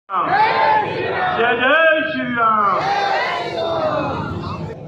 जय जय श्री राम।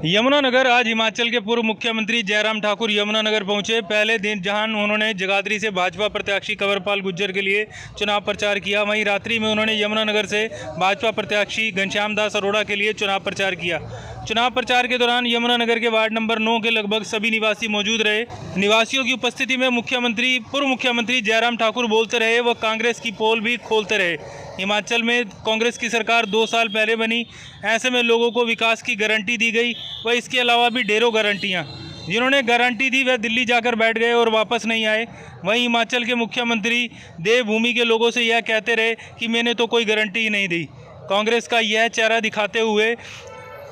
यमुनानगर आज हिमाचल के पूर्व मुख्यमंत्री जयराम ठाकुर यमुनानगर पहुंचे। पहले दिन जहां उन्होंने जगाधरी से भाजपा प्रत्याशी कंवरपाल गुर्जर के लिए चुनाव प्रचार किया, वहीं रात्रि में उन्होंने यमुनानगर से भाजपा प्रत्याशी घनश्याम दास अरोड़ा के लिए चुनाव प्रचार किया। चुनाव प्रचार के दौरान यमुनानगर के वार्ड नंबर 9 के लगभग सभी निवासी मौजूद रहे। निवासियों की उपस्थिति में पूर्व मुख्यमंत्री जयराम ठाकुर बोलते रहे व कांग्रेस की पोल भी खोलते रहे। हिमाचल में कांग्रेस की सरकार 2 साल पहले बनी, ऐसे में लोगों को विकास की गारंटी दी गई व इसके अलावा भी ढेरों गारंटियां। जिन्होंने गारंटी दी वह दिल्ली जाकर बैठ गए और वापस नहीं आए। वहीं हिमाचल के मुख्यमंत्री देवभूमि के लोगों से यह कहते रहे कि मैंने तो कोई गारंटी ही नहीं दी। कांग्रेस का यह चेहरा दिखाते हुए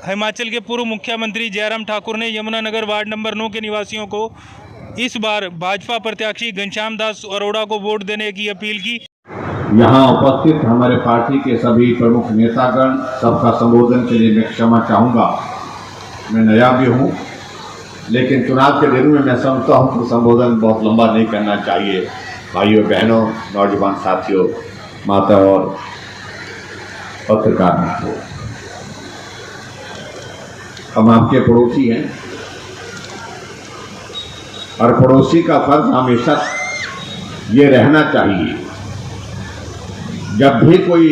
हिमाचल के पूर्व मुख्यमंत्री जयराम ठाकुर ने यमुनानगर वार्ड नंबर 9 के निवासियों को इस बार भाजपा प्रत्याशी घनश्याम दास अरोड़ा को वोट देने की अपील की। यहाँ उपस्थित हमारे पार्टी के सभी प्रमुख नेतागण, सबका संबोधन के लिए मैं क्षमा चाहूँगा। मैं नया भी हूँ, लेकिन चुनाव के दिनों में मैं समझता हूँ कि संबोधन बहुत लंबा नहीं करना चाहिए। भाइयों बहनों, नौजवान साथियों, माता और पत्रकार मित्रों, हम आपके पड़ोसी हैं और पड़ोसी का फर्ज हमेशा ये रहना चाहिए, जब भी कोई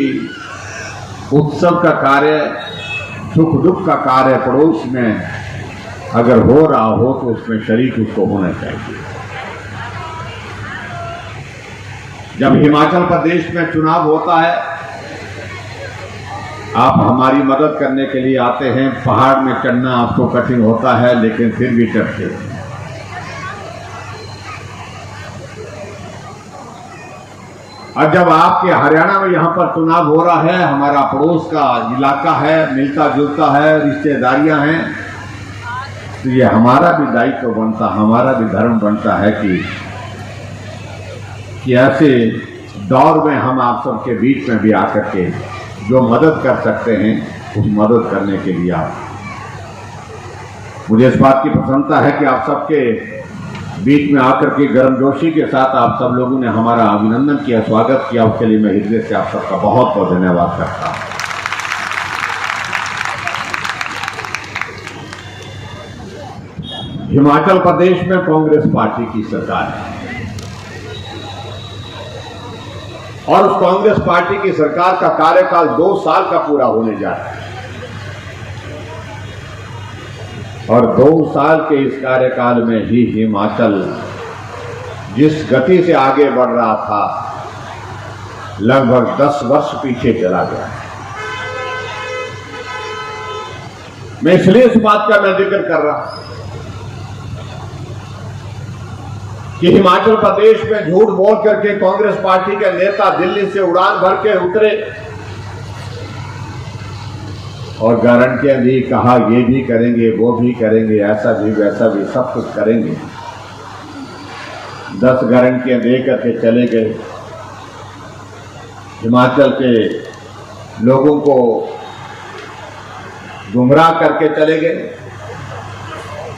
उत्सव का कार्य, सुख दुख का कार्य पड़ोस में अगर हो रहा हो तो उसमें शरीक उसको होना चाहिए। जब हिमाचल प्रदेश में चुनाव होता है, आप हमारी मदद करने के लिए आते हैं। पहाड़ में चढ़ना आपको कठिन होता है, लेकिन फिर भी चढ़ते हैं। और जब आपके हरियाणा में यहाँ पर चुनाव हो रहा है, हमारा पड़ोस का इलाका है, मिलता जुलता है, रिश्तेदारियां हैं, तो ये हमारा भी दायित्व बनता, हमारा भी धर्म बनता है कि ऐसे दौर में हम आप सबके बीच में भी आकर के जो मदद कर सकते हैं उस मदद करने के लिए आप, मुझे इस बात की प्रसन्नता है कि आप सबके बीच में आकर के गर्मजोशी के साथ आप सब लोगों ने हमारा अभिनंदन किया, स्वागत किया। उसके लिए मैं हृदय से आप सबका बहुत बहुत धन्यवाद करता हूं। हिमाचल प्रदेश में कांग्रेस पार्टी की सरकार है और उस कांग्रेस पार्टी की सरकार का कार्यकाल 2 साल का पूरा होने जा रहा है और 2 साल के इस कार्यकाल में ही हिमाचल जिस गति से आगे बढ़ रहा था, लगभग 10 वर्ष पीछे चला गया। मैं इसलिए इस बात का मैं जिक्र कर रहा हूं कि हिमाचल प्रदेश में झूठ बोल करके कांग्रेस पार्टी के नेता दिल्ली से उड़ान भर के उतरे और गारंटियां दी, कहा ये भी करेंगे, वो भी करेंगे, ऐसा भी वैसा भी, सब कुछ करेंगे। 10 गारंटियां दे करके चले गए। हिमाचल के लोगों को गुमराह करके चले गए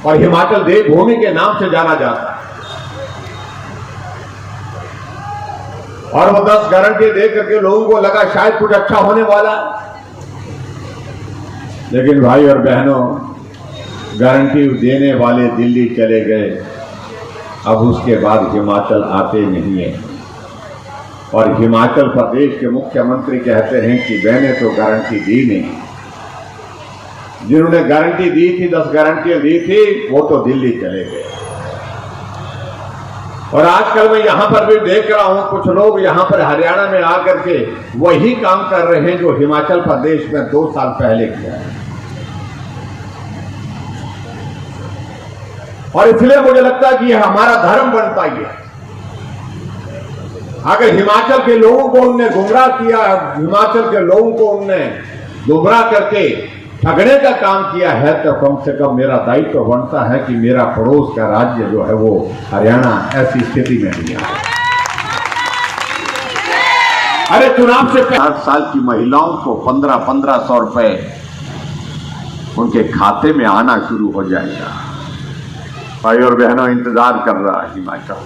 और हिमाचल देवभूमि के नाम से जाना जाता है और वो 10 गारंटी दे करके लोगों को लगा शायद कुछ अच्छा होने वाला है। लेकिन भाई और बहनों, गारंटी देने वाले दिल्ली चले गए। अब उसके बाद हिमाचल आते नहीं है और हिमाचल प्रदेश के मुख्यमंत्री कहते हैं कि मैंने तो गारंटी दी नहीं। जिन्होंने गारंटी दी थी, 10 गारंटियां दी थी, वो तो दिल्ली चले गए। और आजकल मैं यहां पर भी देख रहा हूं, कुछ लोग यहां पर हरियाणा में आकर के वही काम कर रहे हैं जो हिमाचल प्रदेश में 2 साल पहले किया है। और इसलिए मुझे लगता है कि यह हमारा धर्म बनता ही है। अगर हिमाचल के लोगों को उनने गुमराह किया, हिमाचल के लोगों को उनने गुमराह करके ठगने का काम किया है, तो कम से कम मेरा दायित्व बनता है कि मेरा पड़ोस का राज्य जो है वो हरियाणा ऐसी स्थिति में नहीं आए। अरे चुनाव से 8 साल की महिलाओं को 1500 रुपए उनके खाते में आना शुरू हो जाएगा। भाई और बहनों, इंतजार कर रहा है हिमाचल।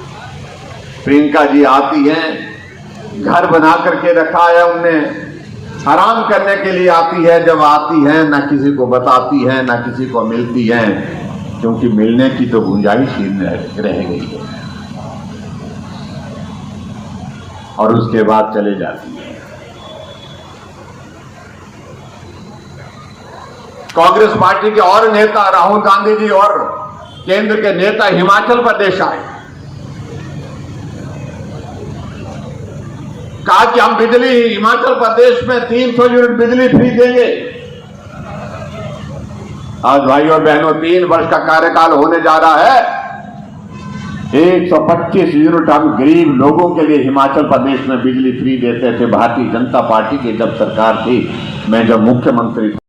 प्रियंका जी आती हैं, घर बना करके रखा है उनने, आराम करने के लिए आती है, जब आती है ना किसी को बताती है ना किसी को मिलती है, क्योंकि मिलने की तो गुंजाइश ही रह गई है और उसके बाद चले जाती है। कांग्रेस पार्टी के और नेता राहुल गांधी जी और केंद्र के नेता हिमाचल प्रदेश आए, कहा कि हम बिजली हिमाचल प्रदेश में 300 यूनिट बिजली फ्री देंगे। आज भाई और बहनों 3 वर्ष का कार्यकाल होने जा रहा है, 125 यूनिट हम गरीब लोगों के लिए हिमाचल प्रदेश में बिजली फ्री देते थे। भारतीय जनता पार्टी की जब सरकार थी, मैं जब मुख्यमंत्री